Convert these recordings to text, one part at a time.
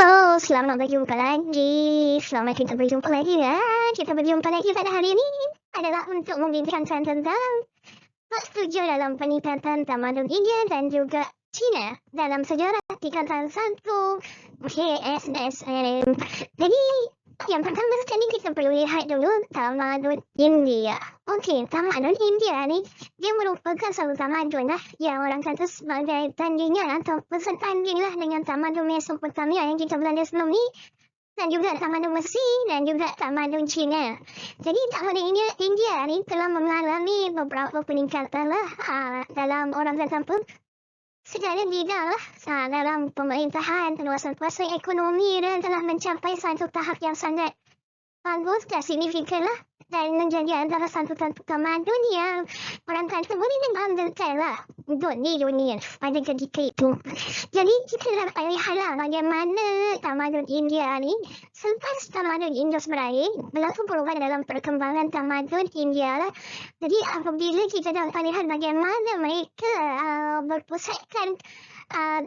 Halo, selamat berjumpa lagi. Selamat kita berjumpa lagi ya. Kita berjumpa lagi pada hari ini adalah untuk membincangkan tentang persetujuan dalam peningkatan tamadun India dan juga China dalam sejarah tingkatan 1 KSSM. Jadi, yang pertama sekali kita perlu lihat dulu tamadun India. Okey, tamadun India ni dia merupakan satu tamadun lah yang orang kata sebagai tandingan atau tanding lah dengan tamadun Mesopotamia yang kita belanja sebelum ni, dan juga tamadun Mesir dan juga tamadun China. Jadi tamadun India ni telah mengalami beberapa peningkatan lah dalam orang kata pun segala bidang lah dalam pemerintahan, penguasaan kuasa ekonomi dan telah mencapai satu tahap yang sangat bagus dan signifikan lah, dan menjadi antara satu tamadun yang orang kata boleh membanggakan lah untuk di dunia pada ketika itu. Jadi kita dapat lihatlah bagaimana tamadun India ni selepas tamadun Indus berakhir berlaku perubahan dalam perkembangan tamadun India lah. Jadi apabila kita dapat lihat bagaimana mereka berpusatkan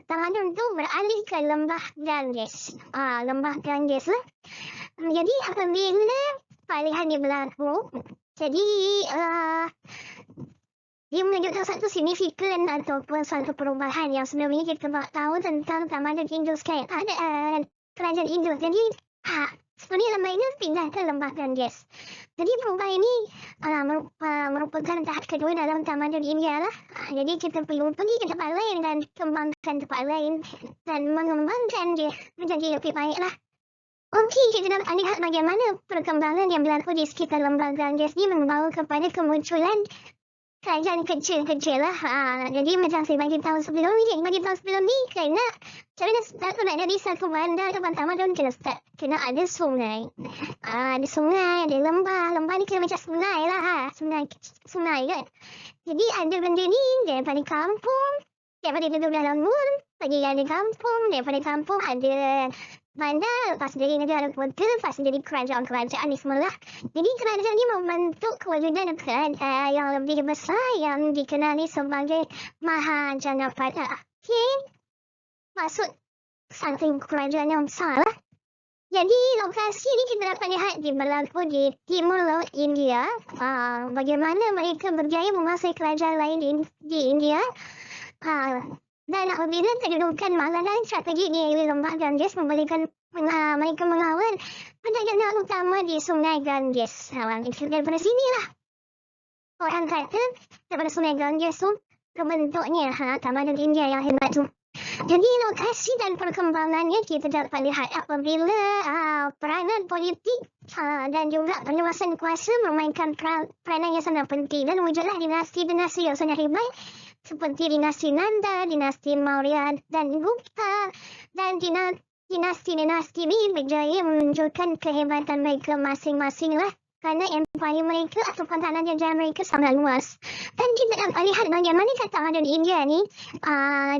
tamadun tu beralih ke lembah Ganges. Lembah Ganges lah. Jadi apabila peralihan dia berlaku, jadi dia menunjukkan satu signifikan ataupun satu perubahan yang sebelum ini kita tahu tentang tamadun Indus kan. Ada kerajaan Indus. Jadi sebenarnya lembah ini pindah ke lembah Ganges. Jadi perubahan ini merupakan tahap kedua dalam tamadun India lah. Jadi kita perlu pergi ke tempat lain dan kembangkan tempat lain dan mengembangkan dia menjadi lebih baik lah. Okey, kita dapat lihat bagaimana perkembangan yang berlaku di sekitar lembah Ganges ini membawa kepada kemunculan kerajaan kecil-kecil lah. Jadi macam saya bagi tahu sebelum ni kerana cara start tu nak jadi satu bandar atau tamadun kena ada sungai. Ada sungai, ada lembah ni kena macam sungai lah. Sungai kan. Jadi ada benda ni daripada kampung, daripada duduk dalam mul, pergi ada kampung, daripada kampung ada bandar, lepas dari negara kota, lepas jadi kerajaan ni semua lah. Jadi kerajaan ni membentuk kewujudan kerajaan yang lebih besar yang dikenali sebagai Mahajanapata. Okey, maksud satu kerajaan yang besar lah. Jadi lokasi ni kita dapat lihat berlaku di timur laut India. Bagaimana mereka berjaya menguasai kerajaan lain di India. Dan apabila kedudukan makanan strategi di lembah Ganges memberikan mereka mengawal perdagangan utama di sungai Ganges. Daripada sinilah orang kata daripada sungai Ganges tu terbentuknya tamadun India yang hebat tu. Jadi lokasi dan perkembangannya kita dapat lihat apabila peranan politik dan juga penguasaan kuasa memainkan peranan yang sangat penting dan wujudlah dinasti-dinasti yang sangat hebat seperti dinasti Nanda, dinasti Maurya dan Gupta, dan dinasti-dinasti ini berjaya menunjukkan kehebatan mereka masing-masing lah, kerana empire mereka atau tanah jajahan mereka sangat luas. Dan kita dapat lihat bagaimana tamadun India ni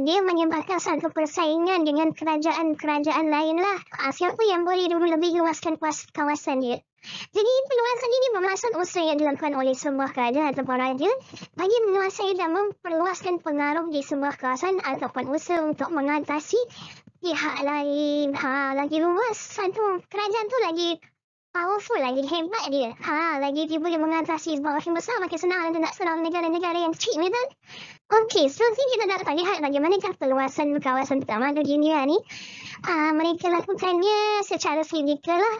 dia menyebabkan satu persaingan dengan kerajaan-kerajaan lain lah. Siapa yang boleh dulu lebih luaskan kawasan dia. Jadi peluasan ini bermaksud usaha yang dilakukan oleh sebuah kerajaan ataupun raja bagi menguasai dan memperluaskan pengaruh di sebuah kawasan ataupun usaha untuk mengatasi pihak lain. Lagi luas satu kerajaan tu lagi powerful, lagi hebat dia. Lagi dia boleh mengatasi sebuah yang besar, makin senang dan nak serang negara-negara yang kecil, betul? Okey, seterusnya kita dapat lihat bagaimana perluasan kawasan tamadun India ni. Mereka lakukannya secara fizikal lah.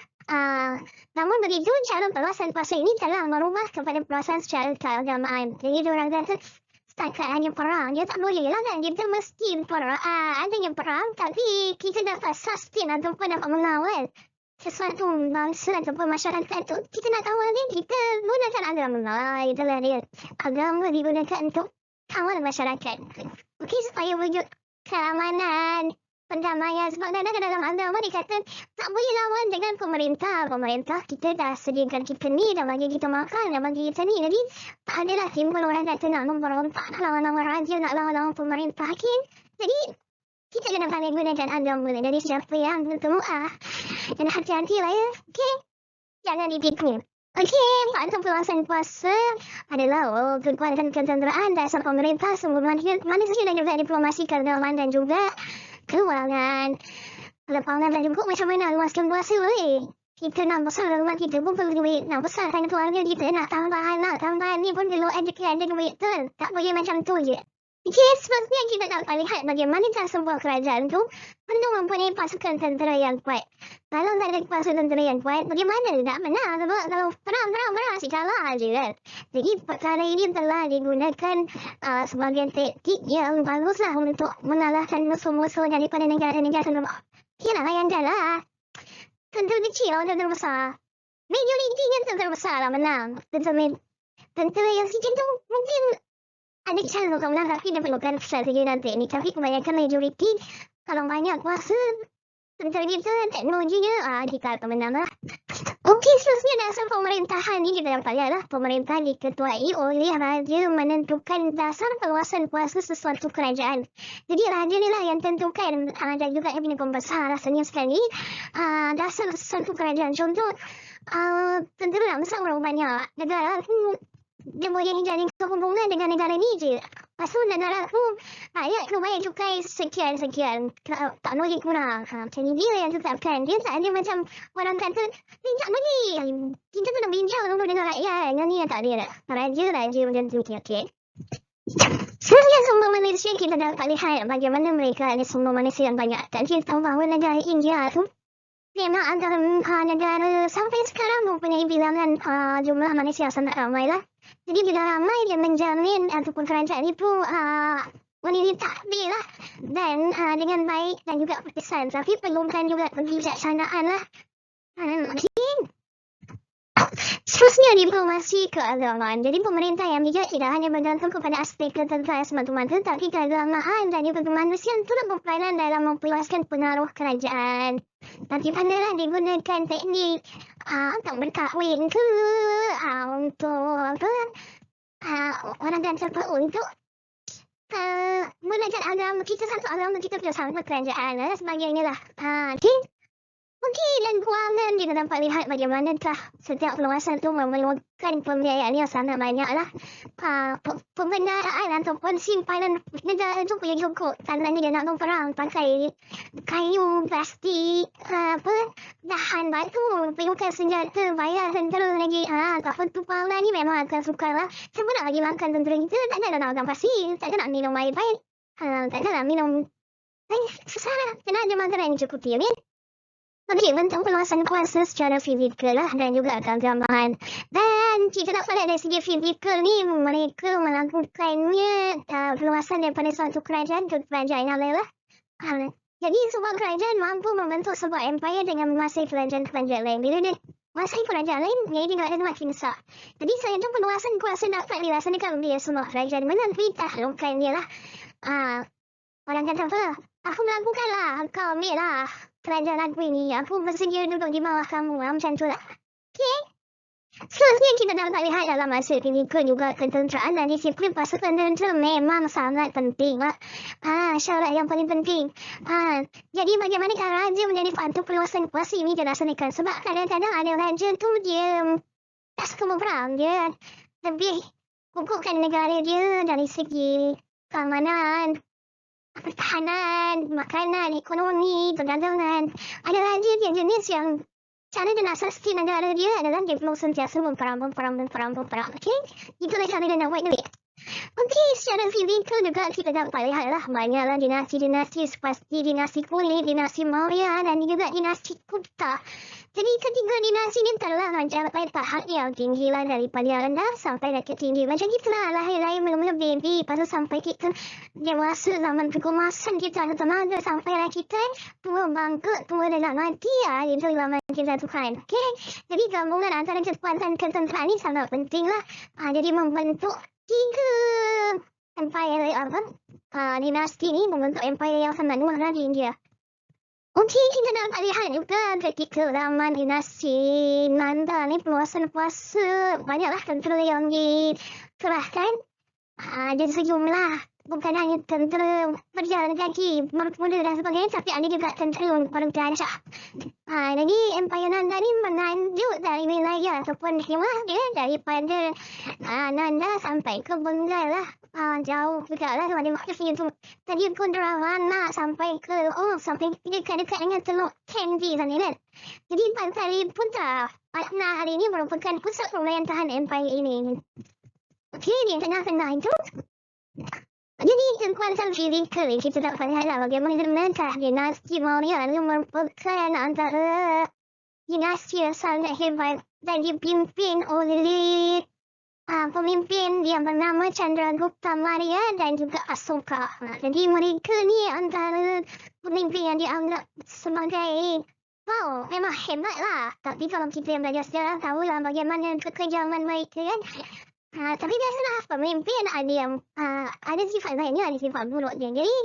Namun begitu, cara perluasan kuasa ini telah merubah kepada perluasan secara keagamaan. Jadi diorang kata setakat hanya perang, dia tak boleh lah kan. Kita mesti perang, adanya perang, tapi kita dapat sustain ataupun dapat mengawal sesuatu bangsa ataupun masyarakat tu. Kita nak kawal dia, kita gunakan agama. Itulah dia. Agama digunakan untuk kawal masyarakat. Okey, supaya wujud keamanan, pendamaian. Sebab dalam agama dikata tak boleh lawan dengan pemerintah. Pemerintah kita dah sediakan kita ni, dah bagi kita makan, dah bagi kita ni. Jadi tak adalah timbul orang kata nak memberontak, nak lawan raja, nak lawan pemerintah. Okay? Jadi kita kena pandai gunakan agama. Jadi siapa yang bertemu kena hati-hati lah ya. Okay? Jangan ditipu. Okey, faktor perluasan kuasa adalah kekuatan ketenteraan dasar pemerintah sumber manusia dan juga diplomasi keagamaan dan juga keuangan. Kalau Paulan dah jemput macam mana luaskan kuasa boleh. Kita nak besar rumah kita pun perlu duit. Nak besarkan keluarga kita, nak tambahan ni pun perlu ada duit tu. Tak boleh macam tu je. Okay, sebabnya kita dapat lihat bagaimana cara sebuah kerajaan tu perlu mempunyai pasukan tentera yang kuat. Kalau tak ada pasukan tentera yang kuat, bagaimana nak menang? Sebab kalau perang si kalah je kan. Jadi perkara ini telah digunakan sebagai taktik yang baguslah untuk mengalahkan musuh-musuh daripada negara-negara luar. Yalah, yang jalan. Tentera kecil atau tentera besar. Majoritinya tentera besar lah menang. Tentera yang sikit tu mungkin ada chance untuk menang, tapi dia perlukan strategi dan teknik. Tapi kebanyakan majoriti, kalau banyak kuasa tentera kita, teknologinya, kita akan menang lah. Okey, seterusnya dasar pemerintahan ni kita dapat lihat lah. Pemerintah diketuai oleh raja menentukan dasar perluasan kuasa sesuatu kerajaan. Jadi raja ni lah yang tentukan dan juga yang punya pembesar rasanya sekali dasar sesuatu kerajaan. Contoh, tentera nak besar berapa banyak negara dia boleh jalin hubungan dengan negara ni je. Lepas tu negara tu rakyat tu bayar cukai sekian. Tak boleh kurang. Macam ni dia yang tetapkan. Dia tak ada macam orang kata, ni tak boleh. Kita kena bincang dulu dengan rakyat. Yang ni yang tak ada dah. Raja macam tu. Okay. Sebenarnya sumber manusia kita dapat lihat bagaimana mereka ada sumber manusia yang banyak. Tak kita tahu bahawa negara India tu memang antara negara sampai sekarang mempunyai bilangan jumlah manusia sangat ramai lah. Jadi bila ramai dia menjamin ataupun kerajaan itu boleh ditadbir lah dan dengan baik dan juga berkesan. Tapi perlukan juga kebijaksanaan lah. Seterusnya diplomasi keagamaan. Jadi pemerintah yang bijak tidak hanya bergantung kepada aspek ketenteraan semata-mata, tapi keagamaan dan juga kemanusiaan turut berperanan dalam memperluaskan pengaruh kerajaan. Nanti pandailah digunakan teknik untuk berkahwin ke, untuk orang dan cepat untuk belajar agama kita, satu agama kita bersama kerajaan dan sebagainya lah. Okay. Okey, dan kewangan kita dapat lihat bagaimanakah setiap penguasa itu memerlukan pembiayaan yang sangat banyak lah. Pembendaraan ataupun simpanan negara itu punya cukup. Tandanya dia nak berperang pakai kayu, plastik, dahan batu, perlukan senjata, bayar tentera lagi. Tak Paulan ni memang akan suka lah. Siapa nak lagi makan tentera kita? Tak ada nak makan pasir, tak ada nak minum air baik, tak ada nak minum. Susah lah, kena ada makanan yang cukup dia kan? Okey, bentuk perluasan kuasa secara fizikal lah dan juga keagamaan. Dan kita dapat lihat dari segi fizikal ni, mereka melakukannya perluasan daripada suatu kerajaan ke kerajaan yang lain lah. Jadi sebuah kerajaan mampu membentuk sebuah empire dengan menguasai kerajaan-kerajaan lain. Bila dia menguasai kerajaan lain, dia juga ada makin besar. Jadi saya tu perluasan kuasa dapat dilaksanakan oleh semua kerajaan. Melalui tahlukan dia lah. Orang kata apa? Aku melakukan lah, kau ambil lah kerajaan aku ini. Aku bersedia duduk di bawah kamu. Macam tu lah. Okay. Seterusnya kita dapat lihat dalam aspek fizikal juga ketenteraan dan disiplin pasukan tentera memang sangat penting lah. Syarat yang paling penting. Jadi bagaimana raja menjadi faktor perluasan kuasa ini dilaksanakan. Sebab kadang-kadang ada raja tu dia tak suka berperang. Dia lebih kukuhkan negara dia dari segi keamanan, pertahanan, makanan, ekonomi, perdagangan. Ada raja dia jenis yang cara dia nak sustain negara dia adalah dia perlu sentiasa berperang. Okay? Itulah cara dia nak buat duit. Okey, secara fizikal juga kita dapat lihat lah banyaklah dinasti-dinasti seperti dinasti Kulit, dinasti Maurya dan juga dinasti Gupta. Jadi ketiga dinasti ini telah mencapai tahap yang tinggi lah daripada yang rendah sampai dekat tinggi. Macam kita lah lahir-lahir mula-mula baby, lepas tu sampai kita dewasa zaman kegemasan kita ada tenaga sampai lah kita tua bangkit, tua dah nak mati itu zaman kita Tuhan. Okay? Jadi gabungan antara kekuatan ketenteraan ini sangat penting lah. Jadi membentuk tiga empire dinasti ni membentuk empire yang sangat luar di India. Okey, kita dapat lihat juga ketika zaman dinasti Nanda ni perluasan kuasa banyaklah tentera yang dikerahkan. Ada sejumlah bukan hanya tentera berjalan kaki, berkuda dan sebagainya, tapi ada juga tentera bergajah. Jadi Empire Nanda ni menanjuk dari wilayah ataupun khemah dia daripada Nanda sampai ke Bengal lah. Jauh juga lah pada waktu itu. Tadi Gondwana sampai ke sampai dekat-dekat dengan Teluk Kenji sana kan. Jadi Pataliputra Patna hari ini merupakan pusat pemerintahan Empire ini. Okey, di tengah-tengah itu jadi kekuatan fizikal kita dapat lihatlah bagaimana dinasti Maurya itu merupakan antara dinasti yang sangat hebat dan dipimpin oleh pemimpin yang bernama Chandragupta Maurya dan juga Asoka. Jadi mereka ni antara pemimpin yang dianggap sebagai memang hebat lah. Tapi kalau kita yang belajar sejarah tahulah bagaimana kekejaman mereka kan. Tapi biasalah pemimpin ada yang ada sifat lainnya, ada sifat buruk dia. Jadi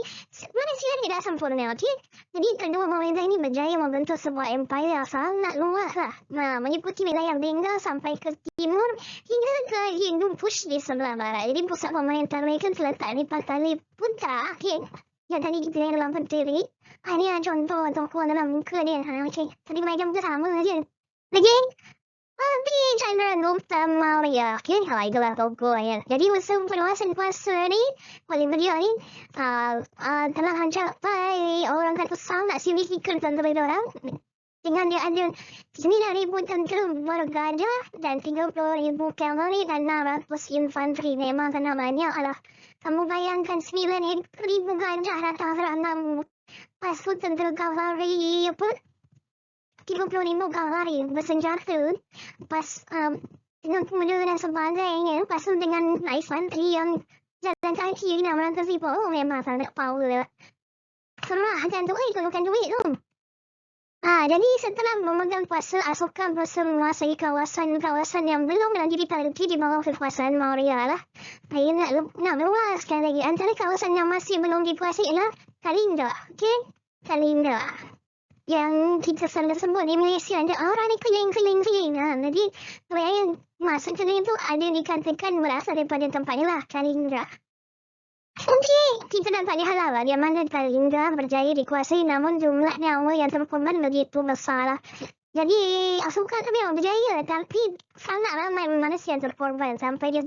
manusia tidak sempurna, okey? Jadi kedua pemerintah ini berjaya membentuk sebuah empire yang sangat luas lah. Meliputi wilayah Bengal sampai ke timur hingga ke Hindu Kush di sebelah barat. Jadi pusat pemerintah mereka terletak di Pataliputra, okey? Yang tadi kita lihat dalam petiri. Ini adalah contoh tokoh dalam muka dia. Okey, tadi macam tu sama saja. Lagi? Tapi Chandragupta Maurya, okey, itulah tokoh ya. Jadi masa penguasaan kuasa ni, oleh beliau ni, telah mencapai orang kata sangat signifikan tentera orang. Dengan dia ada 9,000 tentera bergajah dan 30,000 cavalry dan 600 infanteri. Memang kena banyak lah. Kamu bayangkan 9,000 gajah datang serang. Lepas tu tentera cavalry 30,000 cavalry bersenjata. Lepas dengan kuda dan sebagainya. Lepas tu dengan infanteri yang jalan kaki 600,000. Memang sangat power. Serahkan duit, bukan duit tu. Jadi setelah memegang kuasa, Asoka berusaha menguasai kawasan-kawasan yang belum lagi ditaruki di bawah kekuasaan Maurya lah. Saya nak luaskan lagi. Antara kawasan yang masih belum dikuasai ialah Kalinga. Okey? Kalinga. Yang kita selalu sebut di Malaysia ada orang ni keliling. Jadi yang masuk ke itu ada dikatakan berasal daripada tempat ni lah, Kalinga. Okey, kita dapat lihatlah bagaimana Kalinga berjaya dikuasai namun jumlah nyawa yang terkorban begitu besar lah. Jadi Asoka tu memang berjaya tapi sangat ramai manusia yang terkorban sampai dia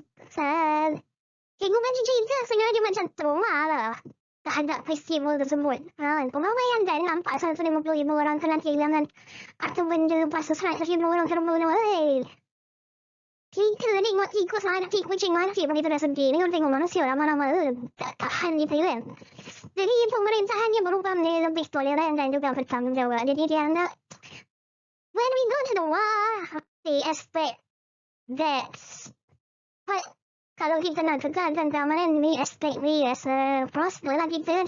cikgu macam cerita sebenarnya dia macam trauma lah terhadap peristiwa tersebut. Bayangkan nampak 150,000 orang kena kehilangan atau benda lepas 100,000 orang terbunuh. Kita tengok tikus mati, kucing mati, begitu dah sedih. Ni tengok manusia lama-lama tak tahan gitu kan. Jadi pemerintahannya berubah menjadi lebih toleran dan juga bertanggungjawab. Jadi dia anggap when we go to the war, they expect that kalau kita nak tekankan keamanan, we expect we as a prosper lah kita.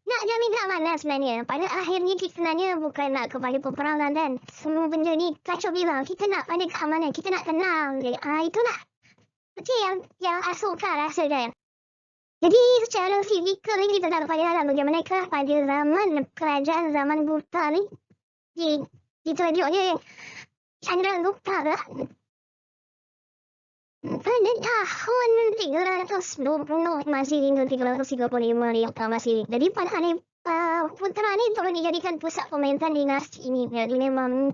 Nak jamin keamanan sebenarnya. Pada akhirnya kita sebenarnya bukan nak kepada peperangan dan semua benda ni kacau bilang. Kita nak pada keamanan, kita nak tenang. Jadi itulah macam yang Asoka rasa kan. Jadi secara fizikal ni kita dapat lihat bagaimana pada zaman kerajaan zaman Gupta ni ditunjuknya Chandragupta lah. Pada tahun 320 masih hingga 335 ni masih. Jadi pada hari Putra ni turut dijadikan pusat pemerintahan dinasti ini. Jadi memang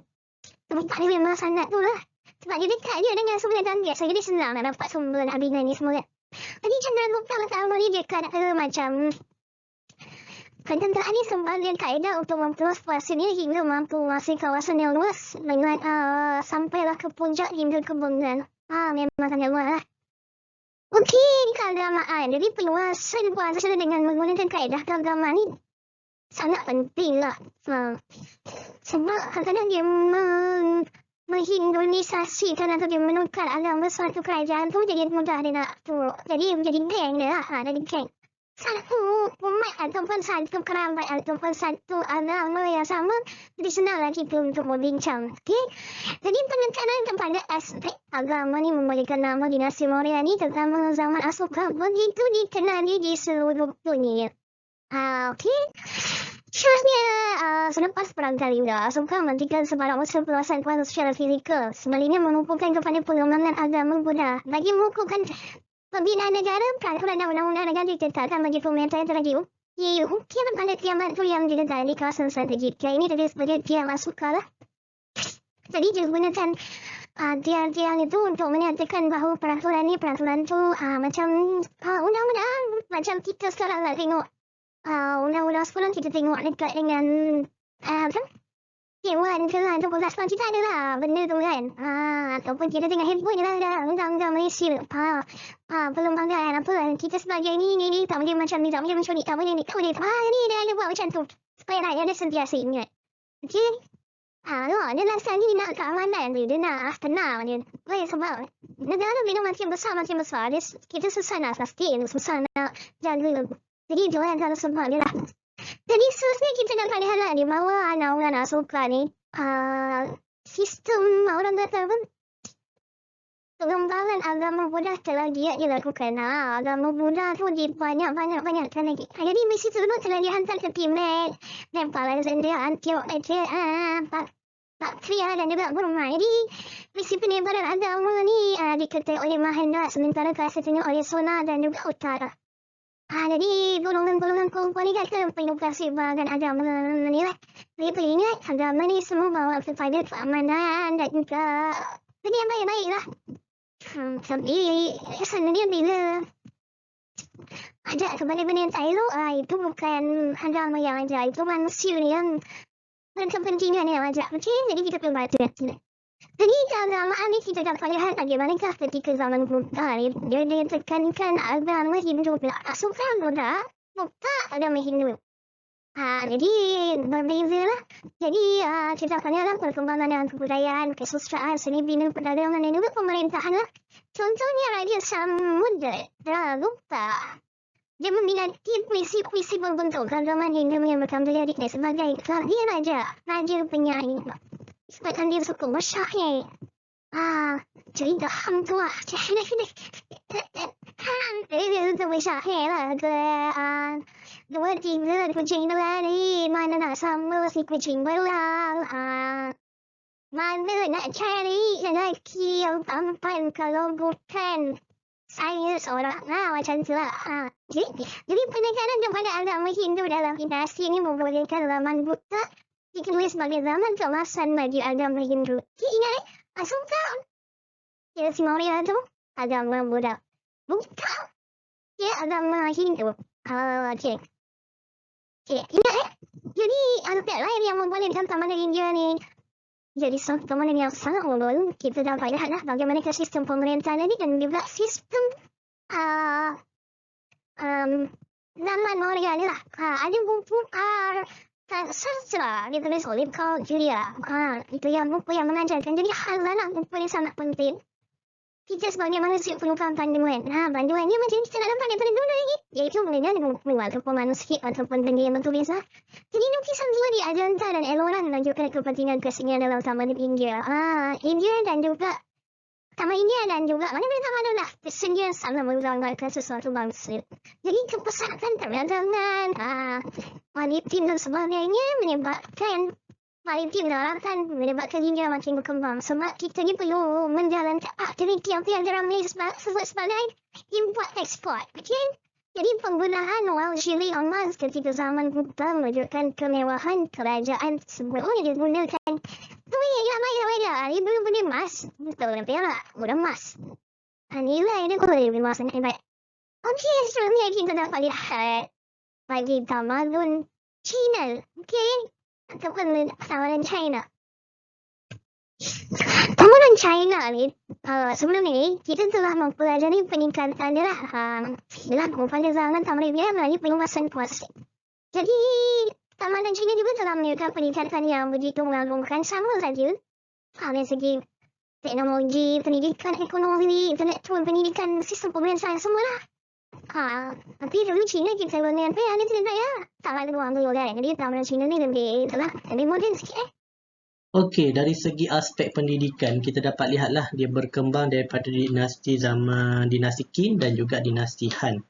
tempat ni memang sangat tu lah. Sebab dia dekat je dengan sumber dan biasa. Jadi senang nak dapat sumber Abingan ni semua kan. Jadi Chandragupta pertama ni dia kata macam ketenteraan ni sebagai kaedah untuk memperluas kuasa dia hingga mampu menguasai kawasan yang luas dengan sampailah ke puncak hingga ke Bengal. Memang sangat luas lah. Okey, keagamaan. Jadi penguasaan kuasa dengan menggunakan kaedah keagamaan ni sangat penting lah. Sebab kadang-kadang dia menghindunisasikan atau dia menukar agama suatu kerajaan tu jadi mudah dia nak turut. Jadi menjadi geng dia lah. Jadi geng. Satu umat ataupun satu kerabat ataupun satu agama yang sama, jadi senanglah kita untuk berbincang. Okay? Jadi penekanan kepada aspek agama ni memberikan nama dinasti Maurya ni terutama zaman Asoka begitu dikenali di seluruh dunia. Okay? Seterusnya, selepas perang Kalinga, Asoka menghentikan sebarang usaha perluasan kuasa secara fizikal. Sebaliknya menumpukan kepada pengembangan agama Buddha bagi mengukuhkan Pembinaan negara, peraturan dan undang-undang negara ditetapkan bagi pemerintah yang teraju. Tiada pada tiamat tu yang diletakkan di kawasan strategik. Ini dari sebagai tiang masuk lah. Jadi digunakan tiang-tiang itu untuk menyatakan bahawa peraturan tu macam undang-undang. Macam kita sekarang lah tengok undang-undang 10 kita tengok dekat dengan Dewan ke-12 kan kita ada lah benda tu kan. Ataupun kita tengok handphone je lah ada undang-undang Malaysia. Pelembagaan apa kan. Kita sebagai ni tak boleh macam ni, tak boleh mencuri, tak boleh ni, tak boleh. Ni dia ada buat macam tu. Supaya rakyat dia sentiasa ingat. Okay. Dia nak sekali nak keamanan dia. Dia nak tenang dia. Sebab negara bila makin besar. Kita susah nak sustain, susah nak jaga. Jadi jangan kalau sebab dia lah. Jadi seterusnya kita dapat lihat lah di bawah anak-anak suka ni sistem orang kata pun pengembangan agama Buddha telah dilakukan. Agama Buddha tu di banyak lagi. Jadi misi tersebut telah dihantar ke Tibet dan Alexandria, Antioch, Bactria dan juga Burma. Jadi misi penyebaran agama ni diketuai oleh Mahendra sementara keasasnya oleh Sona dan juga Utara. Jadi golongan-golongan kelompok ni kata penukasi bahagian agama ni lah. Saya perlu ingat agama ni semua bawa kepada keamanan dan juga benda yang baik-baik lah. Tapi sebenarnya bila ada kepada benda yang tak elok, itu bukan agama yang ajar. Itu manusia yang berkepentingan yang ajar. Okay? Jadi kita perlu baca. Jadi agama ni kita dapat lihat bagaimanakah ketika zaman Buddha ni dia tekankan agama Hindu. Asal Buddha agama Hindu. Jadi berbeza lah. Jadi kita akan lihat perkembangan dan kebudayaan, kesusastraan, seni bina, perdagangan dan juga pemerintahan lah. Contohnya Raja Samudra dia meminati puisi-puisi berbentuk agama Hindu yang berkembang dari sebagai dia raja penyair. Sebabkan dia suka masyarakat. Cerita hang tu lah. Dia suka masyarakat lah. Dua tiga kucing berlari. Mana nak sama si kucing belang. Mana nak cari lelaki yang tampan kalau bukan saya seorang. Macam tu lah. Jadi penekanan kepada agama Hindu dalam dinasti ini membolehkan zaman Buddha ditulis sebagai zaman keemasan bagi agama Hindu. Ingat Asal dia si Maurya tu agama Buddha. Bukan. Dia agama Hindu. Okay. Ingat Jadi pihak lain yang membolehkan taman India ni jadi satu taman yang sangat unggul. Kita dapat lihat lah bagaimana sistem pemerintahan ini dan juga sistem zaman Maurya ni lah. Ada buku sastra ditulis oleh Carl Julia. Itu yang buku yang mengajarkan. Jadi hal lah buku ini sangat penting. Kita sebagai manusia perlukan panduan. Panduan ni macam kita nak dapat daripada dunia lagi. Iaitu mengenai buku ataupun manuskrip ataupun benda yang bertulis lah. Jadi lukisan juga diajarkan dan eloran menunjukkan kepentingan kesenian dalam taman India. India dan juga taman India dan juga mana-mana taman lah. Kesenian sangat membanggakan sesuatu bangsa. Jadi kepesanan perdagangan, maritim dan sebagainya menyebabkan maritim daratan menyebabkan India makin berkembang. Sebab kita ni perlu menjalankan aktiviti yang tiada Malaysia sebagai import ekspor. Okay? Jadi penggunaan wang Shilling emas ketika zaman Buddha menunjukkan kemewahan kerajaan tersebut. Digunakan duit yang banyak. Ini belum beli emas. Betul dan perak. Udah emas. Nilai dia boleh beli emas yang hebat. Okay, seterusnya kita dapat lihat bagi tamadun China. Okay? Ataupun tamadun China. Tamadun China ni, sebelum ini, kita telah mempelajari peningkatan dia lah. Berlaku pada zaman tamadun dia melalui penguasaan kuasa. Jadi, tamadun China juga telah menunjukkan peningkatan yang begitu mengagumkan sama saja. Dari segi teknologi, pendidikan, ekonomi, intelektual, pendidikan, sistem pemerintahan semua lah. Tapi dulu China kita dengan ni tidak ya. Tak ada orang dulu kan. Jadi tamadun China ni lebih moden sikit. Okey, dari segi aspek pendidikan, kita dapat lihatlah dia berkembang daripada dinasti Qin dan juga dinasti Han.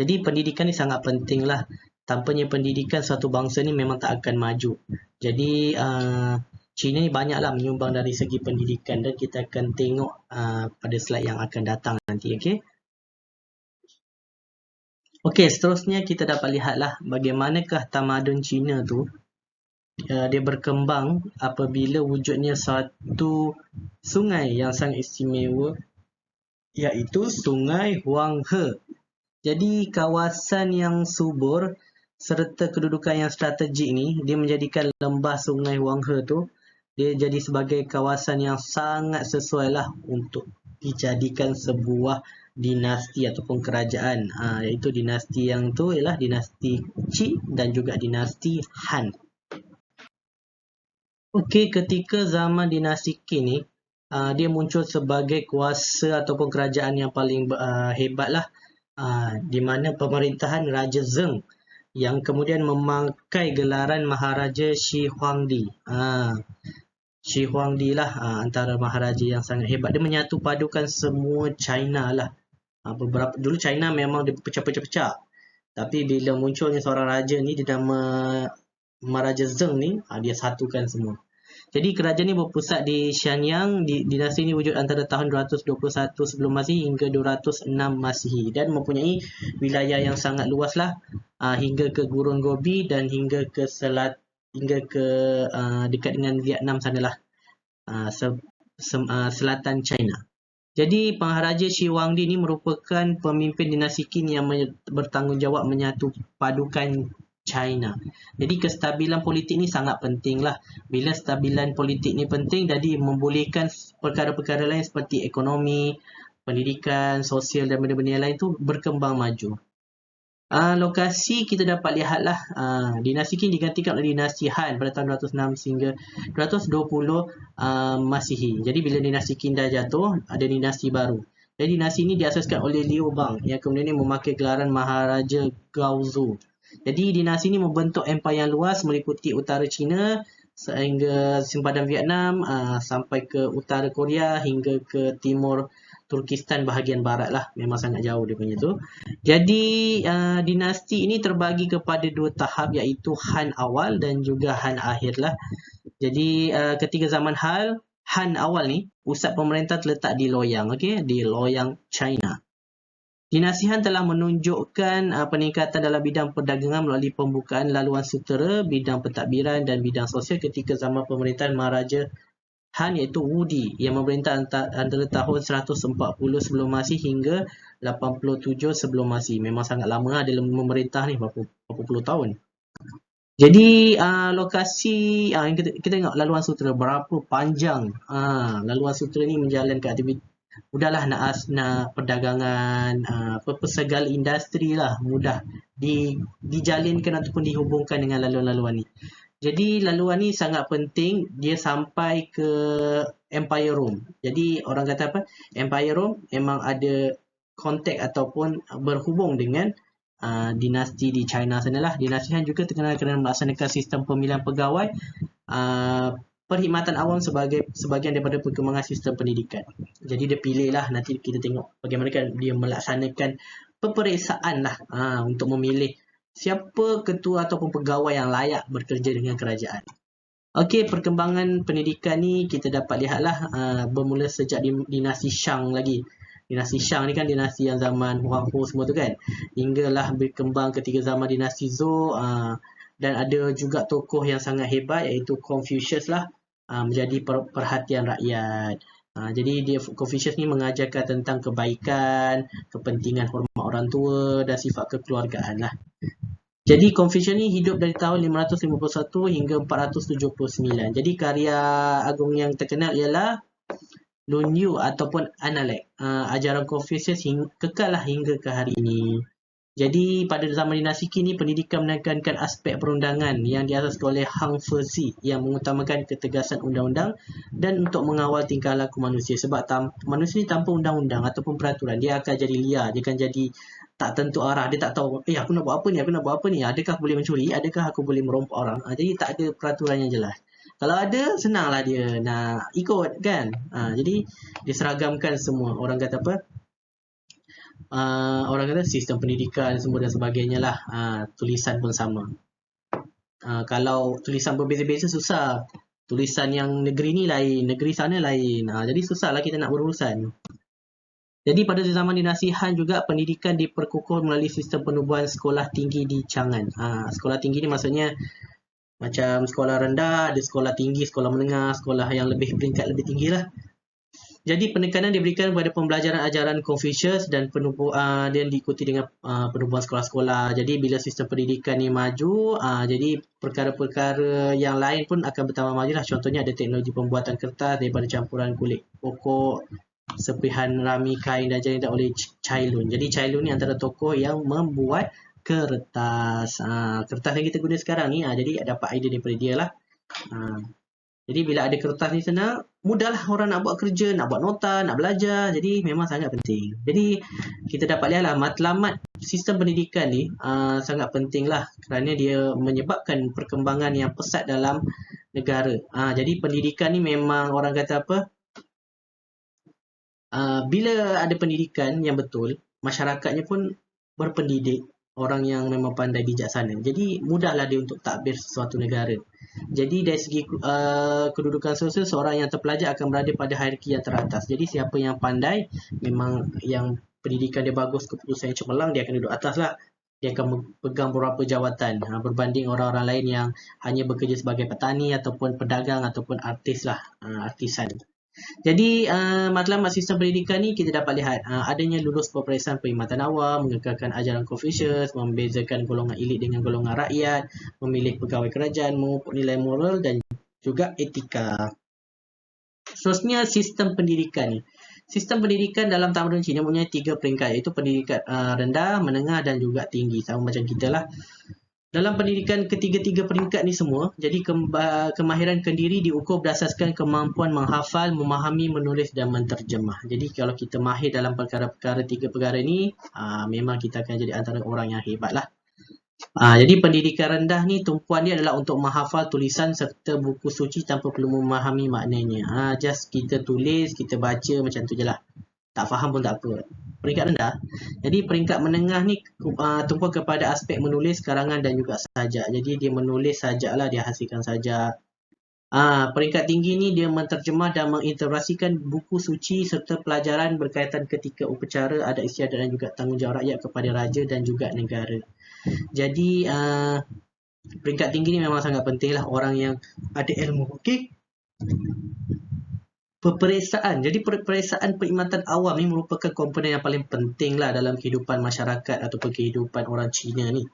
Jadi pendidikan ni sangat penting lah. Tanpanya pendidikan, suatu bangsa ni memang tak akan maju. Jadi China ni banyaklah menyumbang dari segi pendidikan dan kita akan tengok pada slide yang akan datang nanti. Okey. Okey, seterusnya kita dapat lihatlah bagaimanakah tamadun Cina tu dia berkembang apabila wujudnya satu sungai yang sangat istimewa, iaitu Sungai Huanghe. Jadi kawasan yang subur serta kedudukan yang strategik ni, dia menjadikan lembah Sungai Huanghe tu dia jadi sebagai kawasan yang sangat sesuai lah untuk dijadikan sebuah dinasti ataupun kerajaan, iaitu dinasti yang tu ialah dinasti Qi dan juga dinasti Han. Okey, ketika zaman dinasti Qin ni, dia muncul sebagai kuasa ataupun kerajaan yang paling hebat lah, di mana pemerintahan Raja Zheng yang kemudian memakai gelaran Maharaja Shi Huangdi. Shi Huangdi lah antara maharaja yang sangat hebat. Dia menyatu padukan semua China lah. Dulu China memang dia pecah-pecah-pecah. Tapi bila munculnya seorang raja ni, dia nama Maharaja Zheng ni, dia satukan semua. Jadi kerajaan ini berpusat di Xianyang. Dinasti ini wujud antara tahun 221 sebelum Masihi hingga 206 Masihi dan mempunyai wilayah yang sangat luas lah, hingga ke Gurun Gobi dan hingga ke dekat dengan Vietnam sanalah, selatan China. Jadi Maharaja Shi Huangdi ini merupakan pemimpin dinasti Qin yang bertanggungjawab menyatu padukan China. Jadi kestabilan politik ni sangat penting lah. Bila stabilan politik ni penting, jadi membolehkan perkara-perkara lain seperti ekonomi, pendidikan, sosial dan benda-benda yang lain tu berkembang maju. Lokasi kita dapat lihatlah, dinasti Qin digantikan oleh dinasti Han pada tahun 206 sehingga 220 Masihi. Jadi bila dinasti Qin dah jatuh, ada dinasti baru. Jadi dinasti ini diasaskan oleh Liu Bang yang kemudian ini memakai gelaran Maharaja Gaozu. Jadi dinasti ini membentuk empayar yang luas meliputi utara China sehingga sempadan Vietnam, sampai ke utara Korea hingga ke timur Turkistan bahagian barat lah. Memang sangat jauh dia punya tu. Jadi dinasti ini terbagi kepada dua tahap, iaitu Han awal dan juga Han akhir lah. Jadi ketika zaman Han awal ni, pusat pemerintah terletak di Luoyang, di Luoyang, China. Dinasti Han telah menunjukkan peningkatan dalam bidang perdagangan melalui pembukaan laluan sutera, bidang pentadbiran dan bidang sosial ketika zaman pemerintahan Maharaja Han, iaitu Wudi, yang memerintah antara tahun 140 sebelum Masihi hingga 87 sebelum Masihi. Memang sangat lama dia memerintah ni, berapa puluh tahun. Jadi lokasi, kita tengok laluan sutera berapa panjang. Laluan sutera ni menjalankan aktiviti mudahlah nak perdagangan, segala industri lah mudah dijalinkan ataupun dihubungkan dengan laluan-laluan ni. Jadi laluan ni sangat penting, dia sampai ke Empire Rome. Jadi orang kata apa? Empire Rome memang ada kontak ataupun berhubung dengan dinasti di China sanalah. Dinasti Han juga terkenal kerana melaksanakan sistem pemilihan pegawai, perkhidmatan awam sebagai sebahagian daripada perkembangan sistem pendidikan. Jadi dia pilihlah, nanti kita tengok bagaimana dia melaksanakan peperiksaan lah, untuk memilih siapa ketua ataupun pegawai yang layak bekerja dengan kerajaan. Okey, perkembangan pendidikan ni kita dapat lihatlah, bermula sejak dinasti Shang lagi. Dinasti Shang ni kan dinasti yang zaman Huang Ho semua tu kan. Hinggalah berkembang ketika zaman dinasti Zhou, dan ada juga tokoh yang sangat hebat iaitu Confucius lah, menjadi perhatian rakyat. Jadi Confucius ni mengajarkan tentang kebaikan, kepentingan hormat orang tua dan sifat kekeluargaan lah. Jadi Confucius ni hidup dari tahun 551 hingga 479. Jadi karya agung yang terkenal ialah Lun Yu ataupun Analect. Ajaran Confucius kekal lah hingga ke hari ini. Jadi pada zaman dinasti Qin ni, pendidikan menekankan aspek perundangan yang diasaskan oleh Hang Fezi yang mengutamakan ketegasan undang-undang dan untuk mengawal tingkah laku manusia. Sebab manusia ni tanpa undang-undang ataupun peraturan, dia akan jadi liar, dia akan jadi tak tentu arah, dia tak tahu, aku nak buat apa ni, adakah aku boleh mencuri, adakah aku boleh merompak orang. Jadi tak ada peraturan yang jelas. Kalau ada, senanglah dia nak ikut kan. Jadi diseragamkan semua. Orang kata apa? Orang kata sistem pendidikan semua dan sebagainya lah. Tulisan pun sama. Kalau tulisan berbeza-beza susah. Tulisan yang negeri ni lain, negeri sana lain. Jadi susahlah kita nak berurusan. Jadi pada zaman dinasti Han juga pendidikan diperkukuh melalui sistem penubuhan sekolah tinggi di Chang'an. Sekolah tinggi ni maksudnya macam sekolah rendah, ada sekolah tinggi, sekolah menengah, sekolah yang lebih peringkat lebih tinggi lah. Jadi penekanan diberikan kepada pembelajaran ajaran Confucius dan dia diikuti dengan penubuhan sekolah-sekolah. Jadi bila sistem pendidikan ni maju, jadi perkara-perkara yang lain pun akan bertambah maju lah. Contohnya ada teknologi pembuatan kertas daripada campuran kulit pokok, sepihan rami kain dan jadikan oleh Cai Lun. Jadi Cai Lun ni antara tokoh yang membuat kertas. Kertas yang kita guna sekarang ni, jadi dapat idea daripada dia lah. Jadi bila ada kertas ni senang, mudahlah orang nak buat kerja, nak buat nota, nak belajar. Jadi memang sangat penting. Jadi kita dapat lihat lah matlamat sistem pendidikan ni sangat penting lah kerana dia menyebabkan perkembangan yang pesat dalam negara. Jadi pendidikan ni memang orang kata apa? Bila ada pendidikan yang betul, masyarakatnya pun berpendidik, orang yang memang pandai bijaksana. Jadi mudahlah dia untuk takbir sesuatu negara. Jadi dari segi kedudukan sosial, seorang yang terpelajar akan berada pada hierarki yang teratas. Jadi siapa yang pandai, memang yang pendidikan dia bagus, keputusan yang cemerlang, dia akan duduk atas lah. Dia akan pegang beberapa jawatan berbanding orang-orang lain yang hanya bekerja sebagai petani ataupun pedagang ataupun artis lah, artisan. Jadi matlamat sistem pendidikan ni kita dapat lihat adanya lulus peperiksaan perkhidmatan awam, mengekalkan ajaran Confucius, membezakan golongan elit dengan golongan rakyat, memilih pegawai kerajaan, memupuk nilai moral dan juga etika. Seterusnya sistem pendidikan ni. Sistem pendidikan dalam tamadun Cina mempunyai 3 peringkat, iaitu pendidikan rendah, menengah dan juga tinggi, sama macam kita lah. Dalam pendidikan ketiga-tiga peringkat ni semua, jadi kemahiran kendiri diukur berdasarkan kemampuan menghafal, memahami, menulis dan menterjemah. Jadi kalau kita mahir dalam perkara-perkara 3 perkara ni, memang kita akan jadi antara orang yang hebat lah. Jadi pendidikan rendah ni tumpuan dia adalah untuk menghafal tulisan serta buku suci tanpa perlu memahami maknanya. Just kita tulis, kita baca macam tu je lah. Tak faham pun tak apa. Peringkat rendah. Jadi peringkat menengah ni tumpu kepada aspek menulis, karangan dan juga sajak. Jadi dia menulis sajak lah, dia hasilkan sajak. Peringkat tinggi ni dia menterjemah dan menginterpretasikan buku suci serta pelajaran berkaitan ketika upacara, adat istiadat dan juga tanggungjawab rakyat kepada raja dan juga negara. Jadi peringkat tinggi ni memang sangat penting lah orang yang ada ilmu. Okey. Peperiksaan. Jadi peperiksaan perkhidmatan awam ni merupakan komponen yang paling penting lah dalam kehidupan masyarakat ataupun kehidupan orang Cina ni.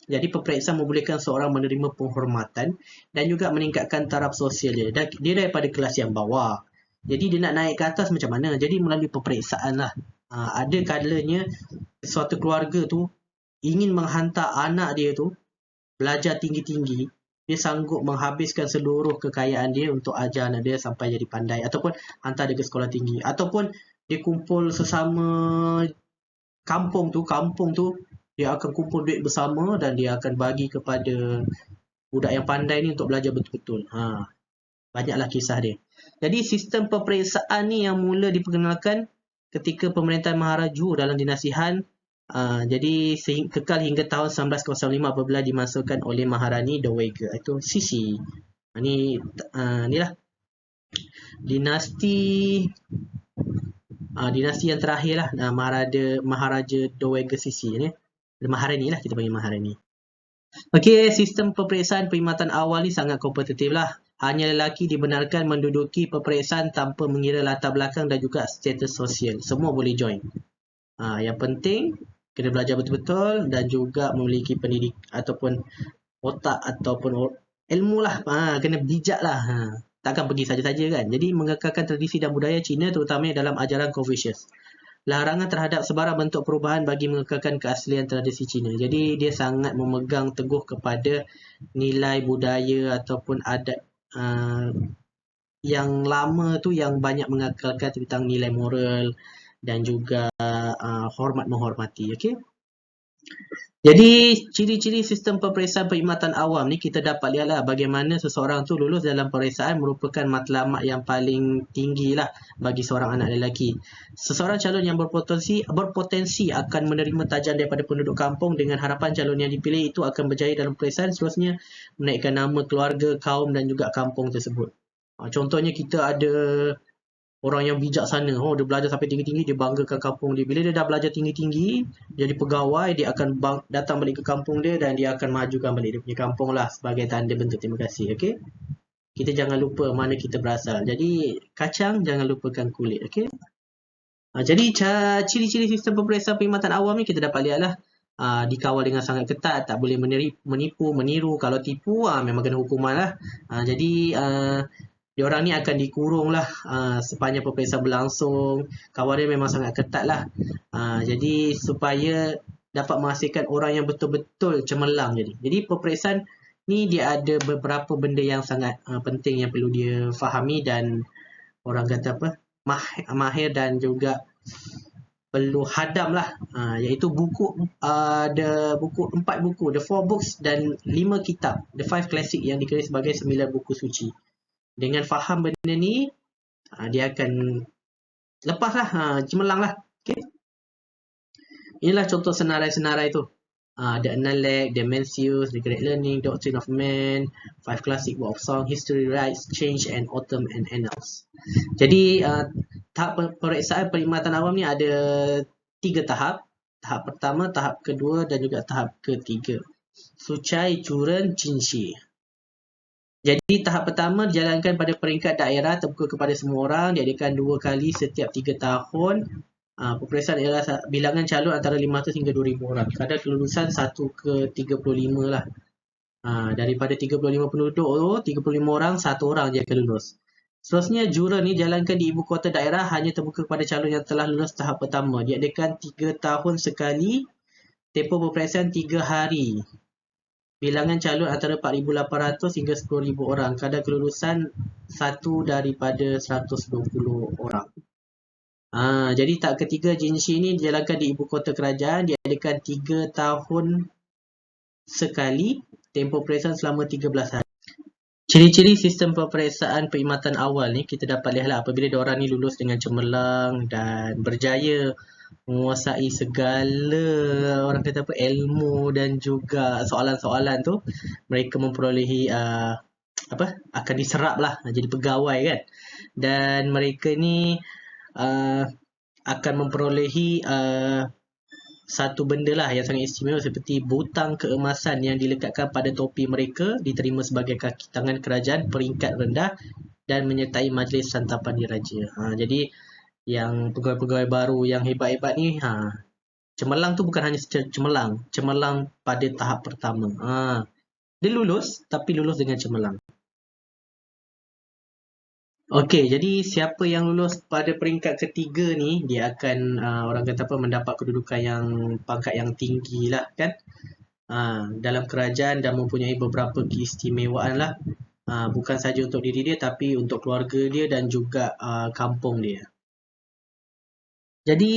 Jadi peperiksaan membolehkan seorang menerima penghormatan dan juga meningkatkan taraf sosial dia. Dia daripada kelas yang bawah. Jadi dia nak naik ke atas macam mana? Jadi melalui peperiksaan lah. Ada kalanya suatu keluarga tu ingin menghantar anak dia tu belajar tinggi-tinggi. Dia sanggup menghabiskan seluruh kekayaan dia untuk ajar anak dia sampai jadi pandai. Ataupun hantar dia ke sekolah tinggi. Ataupun dia kumpul sesama kampung tu, dia akan kumpul duit bersama dan dia akan bagi kepada budak yang pandai ni untuk belajar betul-betul. Banyaklah kisah dia. Jadi sistem peperiksaan ni yang mula diperkenalkan ketika pemerintahan Maharaju dalam dinasti Han. Jadi kekal hingga tahun 1905 apabila dimasukkan oleh Maharani Dowager, itu Sisi. Inilah dinasti yang terakhir lah, Maharaja Dowager Sisi ni. Maharani lah, kita panggil Maharani. Okey, sistem peperiksaan perkhidmatan awal ni sangat kompetitif lah. Hanya lelaki dibenarkan menduduki peperiksaan tanpa mengira latar belakang dan juga status sosial. Semua boleh join. Yang penting kena belajar betul-betul dan juga memiliki pendidik ataupun otak ataupun ilmu lah. Kena bijak lah. Takkan pergi saja-saja kan. Jadi mengekalkan tradisi dan budaya Cina terutamanya dalam ajaran Confucius. Larangan terhadap sebarang bentuk perubahan bagi mengekalkan keaslian tradisi Cina. Jadi dia sangat memegang teguh kepada nilai budaya ataupun adat yang lama tu, yang banyak mengekalkan tentang nilai moral dan juga hormat menghormati. Okey. Jadi ciri-ciri sistem peperiksaan perkhidmatan awam ni kita dapat lihatlah bagaimana seseorang tu lulus dalam peperiksaan merupakan matlamat yang paling tinggi lah bagi seorang anak lelaki. Seseorang calon yang berpotensi akan menerima tajian daripada penduduk kampung dengan harapan calon yang dipilih itu akan berjaya dalam peperiksaan, seterusnya menaikkan nama keluarga, kaum dan juga kampung tersebut. Contohnya kita ada orang yang bijaksana. Oh, dia belajar sampai tinggi-tinggi, dia banggakan kampung dia. Bila dia dah belajar tinggi-tinggi, jadi pegawai, dia akan datang balik ke kampung dia dan dia akan majukan balik dia punya kampung lah sebagai tanda bentuk terima kasih. Okey? Kita jangan lupa mana kita berasal. Jadi, kacang jangan lupakan kulit. Okey? Jadi, ciri-ciri sistem peperiksaan perkhidmatan awam ni kita dapat lihat lah. Dikawal dengan sangat ketat, tak boleh menipu, meniru. Kalau tipu, memang kena hukuman lah. Jadi, diorang ni akan dikurung lah sepanjang peperiksaan berlangsung. Kawal dia memang sangat ketat lah. Jadi supaya dapat menghasilkan orang yang betul-betul cemerlang jadi peperiksaan ni dia ada beberapa benda yang sangat penting yang perlu dia fahami dan orang kata apa mahir dan juga perlu hadam lah, iaitu buku ada buku 4 buku, the 4 books dan 5 kitab, the 5 classic yang dikenali sebagai 9 buku suci. Dengan faham benda ni, dia akan lepas lah, cemerlang lah. Okay? Inilah contoh senarai-senarai tu. The Analect, The Mencius, The Great Learning, Doctrine of Man, 5 Classic Book of Song, History, Rights, Change and Autumn and Annals. Jadi, tahap peperiksaan perkhidmatan awam ni ada 3 tahap. Tahap pertama, tahap kedua dan juga tahap ketiga. Sucai, Curen, Jinshi. Jadi tahap pertama dijalankan pada peringkat daerah terbuka kepada semua orang, diadakan 2 kali setiap 3 tahun. Peperiksaan ialah bilangan calon antara 500 hingga 2,000 orang. Kadar kelulusan 1 ke 35 lah. Daripada 35 penduduk tu, 35 orang, 1 orang je akan lulus. Seterusnya, juran ni dijalankan di ibu kota daerah hanya terbuka kepada calon yang telah lulus tahap pertama. Diadakan 3 tahun sekali, tempoh peperiksaan 3 hari. Bilangan calon antara 4,800 hingga 10,000 orang. Kadar kelulusan 1 daripada 120 orang. Jadi tahap ketiga Jinshi ni dijalankan di ibu kota kerajaan. Diadakan 3 tahun sekali. Tempoh peperiksaan selama 13 hari. Ciri-ciri sistem peperiksaan perkhidmatan awal ni kita dapat lihatlah apabila diorang ni lulus dengan cemerlang dan berjaya menguasai segala orang kata apa ilmu dan juga soalan-soalan tu, mereka memperolehi akan diserap lah jadi pegawai kan, dan mereka ni akan memperolehi satu benda lah yang sangat istimewa seperti butang keemasan yang dilekatkan pada topi mereka, diterima sebagai kaki tangan kerajaan peringkat rendah dan menyertai majlis santapan diraja. Jadi yang pegawai-pegawai baru yang hebat-hebat ni, cemerlang tu bukan hanya cemerlang pada tahap pertama. Dia lulus tapi lulus dengan cemerlang. Okey, jadi siapa yang lulus pada peringkat ketiga ni, dia akan orang kata apa mendapat kedudukan yang pangkat yang tinggi lah kan, dalam kerajaan dan mempunyai beberapa keistimewaan lah, bukan saja untuk diri dia tapi untuk keluarga dia dan juga kampung dia. Jadi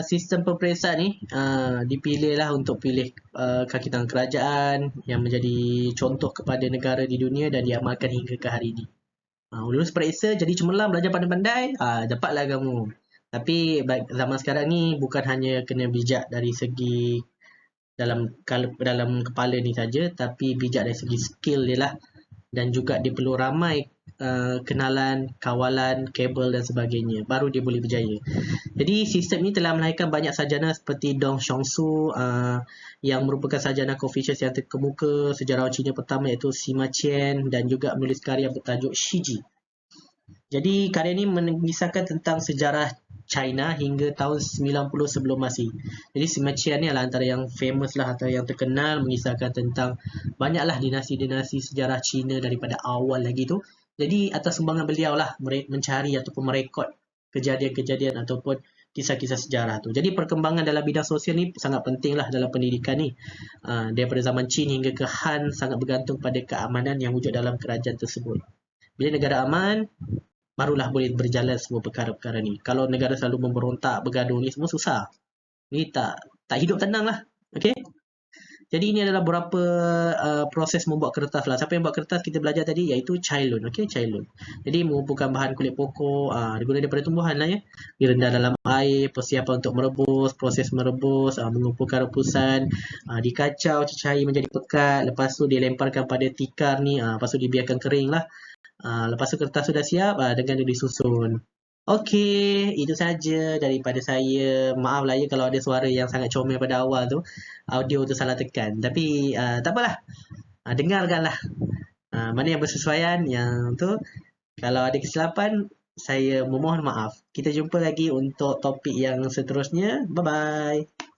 sistem peperiksaan ni dipilih lah untuk pilih kaki tangan kerajaan yang menjadi contoh kepada negara di dunia dan diamalkan hingga ke hari ini. Lulus periksa jadi cemerlang, belajar pandai-pandai, dapatlah kamu. Tapi zaman sekarang ni bukan hanya kena bijak dari segi dalam kepala ni saja, tapi bijak dari segi skill dia lah, dan juga dia perlu ramai kenalan, kawalan, kabel dan sebagainya, baru dia boleh berjaya. Jadi sistem ini telah melahirkan banyak sarjana seperti Dong Xiongsu yang merupakan sarjana Confucius yang terkemuka, sejarawan Cina pertama iaitu Sima Qian, dan juga menulis karya bertajuk Shiji. Jadi karya ini mengisahkan tentang sejarah China hingga tahun 90 sebelum Masihi. Jadi Sima Qian ni adalah antara yang famous lah atau yang terkenal, mengisahkan tentang banyaklah dinasti-dinasti sejarah Cina daripada awal lagi tu. Jadi atas sumbangan beliau lah mencari ataupun merekod kejadian-kejadian ataupun kisah-kisah sejarah tu. Jadi perkembangan dalam bidang sosial ni sangat penting lah dalam pendidikan ni. Daripada zaman Qin hingga ke Han sangat bergantung pada keamanan yang wujud dalam kerajaan tersebut. Bila negara aman, barulah boleh berjalan semua perkara-perkara ni. Kalau negara selalu memberontak, bergaduh ni semua susah. Ni tak hidup tenang lah. Okay? Jadi ini adalah beberapa proses membuat kertas lah. Siapa yang buat kertas kita belajar tadi iaitu cailun. Okay, cailun. Jadi mengumpulkan bahan kulit pokok, diguna daripada tumbuhan lah ya. Direndam dalam air, persiapan untuk merebus, proses merebus, mengumpulkan rebusan, dikacau, cecair menjadi pekat. Lepas tu dilemparkan pada tikar ni, lepas tu dibiarkan kering lah. Lepas tu kertas sudah siap, dengan dia disusun. Okey, itu saja daripada saya. Maaf lah ya kalau ada suara yang sangat comel pada awal tu. Audio tu salah tekan. Tapi tak apalah. Dengarkanlah. Mana yang bersesuaian yang tu. Kalau ada kesilapan, saya memohon maaf. Kita jumpa lagi untuk topik yang seterusnya. Bye-bye.